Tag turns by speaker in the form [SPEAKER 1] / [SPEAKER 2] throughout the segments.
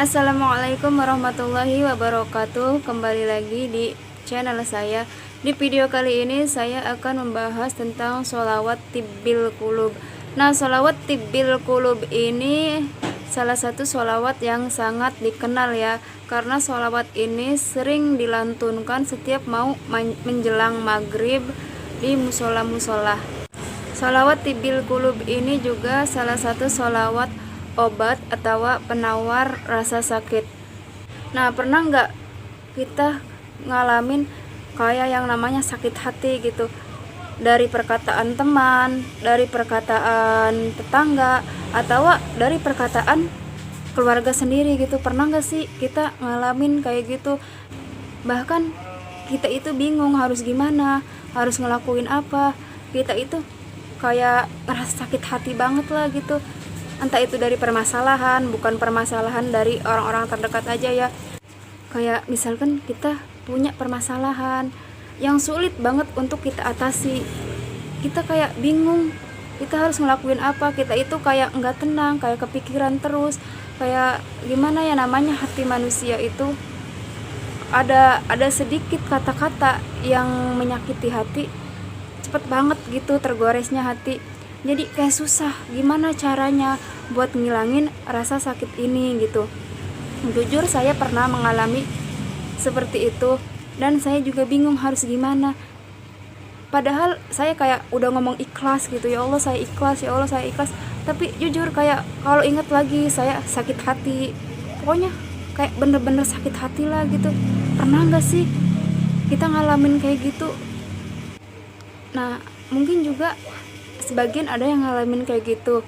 [SPEAKER 1] Assalamualaikum warahmatullahi wabarakatuh. Kembali lagi di channel saya. Di video kali ini saya akan membahas tentang sholawat tibbil qulub. Nah, sholawat tibbil qulub ini salah satu sholawat yang sangat dikenal ya, karena sholawat ini sering dilantunkan setiap mau menjelang maghrib di musola-musola. Sholawat tibbil qulub ini juga salah satu sholawat obat atau penawar rasa sakit. Nah, pernah nggak kita ngalamin kayak yang namanya sakit hati gitu, dari perkataan teman, dari perkataan tetangga, atau dari perkataan keluarga sendiri gitu? Pernah nggak sih kita ngalamin kayak gitu? Bahkan kita itu bingung harus gimana, harus ngelakuin apa. Kita itu kayak ngerasa sakit hati banget lah gitu, entah itu dari permasalahan, bukan permasalahan dari orang-orang terdekat aja ya. Kayak misalkan kita punya permasalahan yang sulit banget untuk kita atasi, kita kayak bingung kita harus ngelakuin apa. Kita itu kayak nggak tenang, kayak kepikiran terus. Kayak gimana ya, namanya hati manusia itu ada sedikit kata-kata yang menyakiti hati, cepet banget gitu tergoresnya hati. Jadi kayak susah gimana caranya buat ngilangin rasa sakit ini gitu. Jujur saya pernah mengalami seperti itu, dan saya juga bingung harus gimana. Padahal saya kayak udah ngomong ikhlas gitu, ya Allah saya ikhlas, ya Allah saya ikhlas. Tapi jujur kayak kalau inget lagi saya sakit hati. Pokoknya kayak bener-bener sakit hati lah gitu. Pernah gak sih kita ngalamin kayak gitu? Nah, mungkin juga sebagian ada yang ngalamin kayak gitu.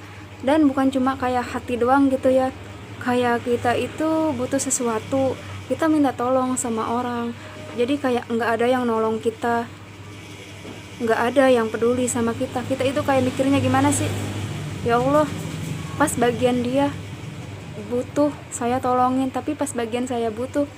[SPEAKER 1] Dan bukan cuma kayak hati doang gitu ya, kayak kita itu butuh sesuatu, kita minta tolong sama orang, jadi kayak nggak ada yang nolong kita, nggak ada yang peduli sama kita. Kita itu kayak mikirnya gimana sih, ya Allah, pas bagian dia butuh saya tolongin, tapi pas bagian saya butuh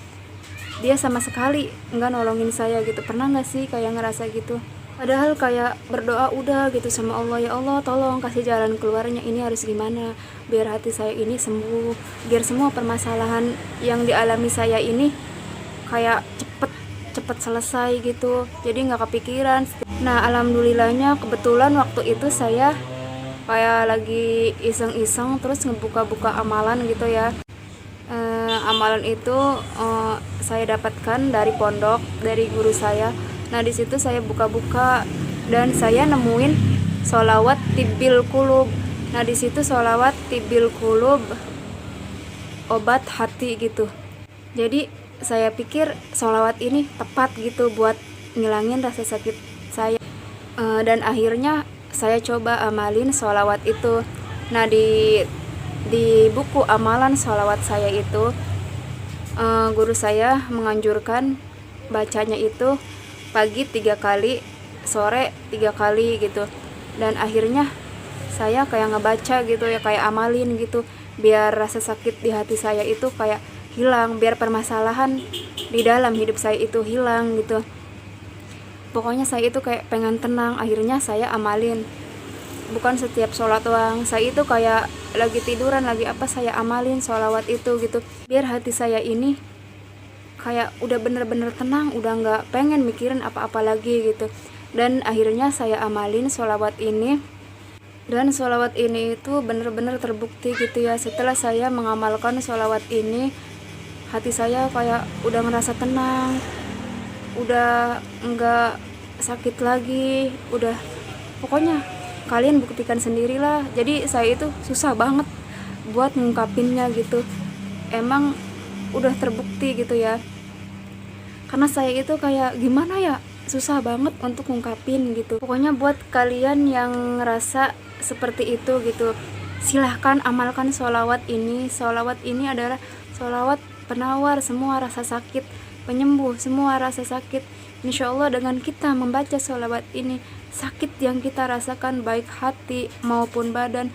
[SPEAKER 1] dia sama sekali nggak nolongin saya gitu. Pernah nggak sih kayak ngerasa gitu? Padahal kayak berdoa udah gitu sama Allah, ya Allah tolong kasih jalan keluarnya, ini harus gimana biar hati saya ini sembuh, biar semua permasalahan yang dialami saya ini kayak cepet selesai gitu, jadi nggak kepikiran. Nah, alhamdulillahnya kebetulan waktu itu saya kayak lagi iseng-iseng terus ngebuka-buka amalan gitu ya. Amalan itu saya dapatkan dari pondok, dari guru saya. Nah, di situ saya buka-buka dan saya nemuin sholawat tibbil qulub. Nah, di situ sholawat tibbil qulub obat hati gitu. Jadi saya pikir sholawat ini tepat gitu buat ngilangin rasa sakit saya. Dan akhirnya saya coba amalin sholawat itu. Nah, di buku amalan sholawat saya itu, guru saya menganjurkan bacanya itu pagi 3 kali, sore 3 kali gitu. Dan akhirnya saya kayak ngebaca gitu ya, kayak amalin gitu, biar rasa sakit di hati saya itu kayak hilang, biar permasalahan di dalam hidup saya itu hilang gitu. Pokoknya saya itu kayak pengen tenang. Akhirnya saya amalin, bukan setiap sholat doang. Saya itu kayak lagi tiduran, lagi apa, saya amalin sholawat itu gitu, biar hati saya ini kayak udah bener-bener tenang, udah nggak pengen mikirin apa-apa lagi gitu. Dan akhirnya saya amalin sholawat ini, dan sholawat ini itu bener-bener terbukti gitu ya. Setelah saya mengamalkan sholawat ini, hati saya kayak udah ngerasa tenang, udah nggak sakit lagi, udah, pokoknya kalian buktikan sendirilah. Jadi saya itu susah banget buat ngungkapinnya gitu, emang udah terbukti gitu ya. Karena saya itu kayak gimana ya, susah banget untuk ngungkapin gitu. Pokoknya buat kalian yang ngerasa seperti itu gitu, silahkan amalkan sholawat ini. Sholawat ini adalah sholawat penawar semua rasa sakit, penyembuh semua rasa sakit. Insya Allah dengan kita membaca sholawat ini, sakit yang kita rasakan baik hati maupun badan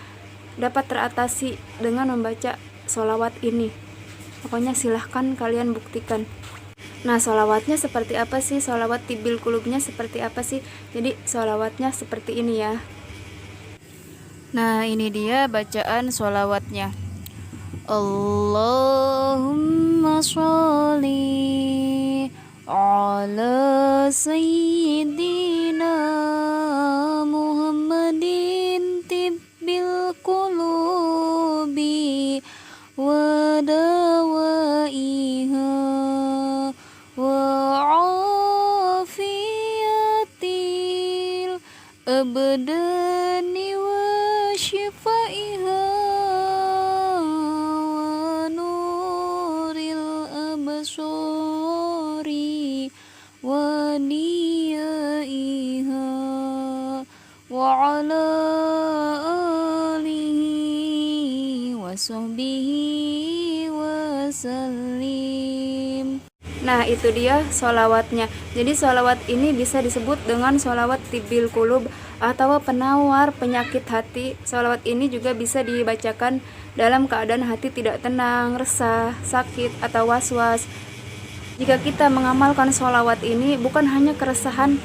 [SPEAKER 1] dapat teratasi dengan membaca sholawat ini. Pokoknya silahkan kalian buktikan. Nah, sholawatnya seperti apa sih? Sholawat tibbil qulubnya seperti apa sih? Jadi sholawatnya seperti ini ya. Nah, ini dia bacaan sholawatnya. Allahumma sholli ala sayyidina Muhammadin tibbil qulubi wa dawaiha wa afiyatil abdani wa shifaiha wa nuril absari wa niyaiha wa ala alihi wa sahbihi wa sallim. Nah, itu dia sholawatnya. Jadi sholawat ini bisa disebut dengan sholawat tibbil qulub atau penawar penyakit hati. Sholawat ini juga bisa dibacakan dalam keadaan hati tidak tenang, resah, sakit, atau was-was. Jika kita mengamalkan sholawat ini, bukan hanya keresahan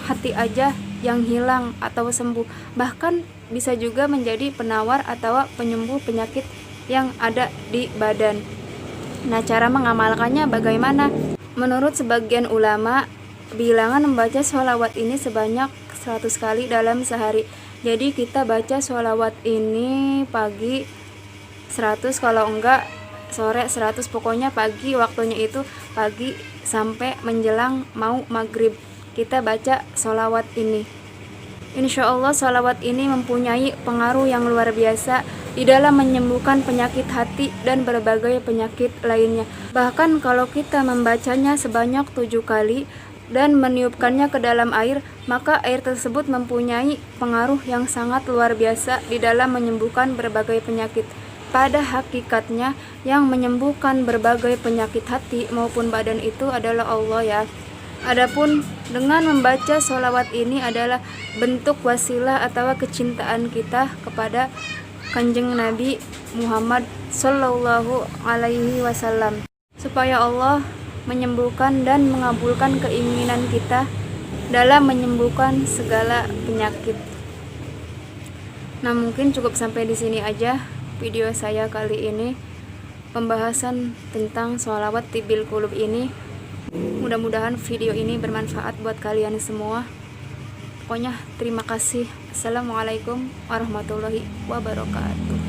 [SPEAKER 1] hati aja yang hilang atau sembuh, bahkan bisa juga menjadi penawar atau penyembuh penyakit yang ada di badan. Nah, cara mengamalkannya bagaimana? Menurut sebagian ulama, bilangan membaca sholawat ini sebanyak 100 kali dalam sehari. Jadi kita baca sholawat ini pagi 100, kalau enggak sore 100, pokoknya pagi, waktunya itu pagi sampai menjelang mau maghrib kita baca sholawat ini. Insya Allah sholawat ini mempunyai pengaruh yang luar biasa di dalam menyembuhkan penyakit hati dan berbagai penyakit lainnya. Bahkan kalau kita membacanya sebanyak 7 kali dan meniupkannya ke dalam air, maka air tersebut mempunyai pengaruh yang sangat luar biasa di dalam menyembuhkan berbagai penyakit. Pada hakikatnya yang menyembuhkan berbagai penyakit hati maupun badan itu adalah Allah ya. Adapun dengan membaca sholawat ini adalah bentuk wasilah atau kecintaan kita kepada Kanjeng Nabi Muhammad Sallallahu Alaihi Wasallam, supaya Allah menyembuhkan dan mengabulkan keinginan kita dalam menyembuhkan segala penyakit. Nah, mungkin cukup sampai di sini aja video saya kali ini, pembahasan tentang sholawat tibbil qulub ini. Mudah-mudahan video ini bermanfaat buat kalian semua. Pokoknya terima kasih. Assalamualaikum warahmatullahi wabarakatuh.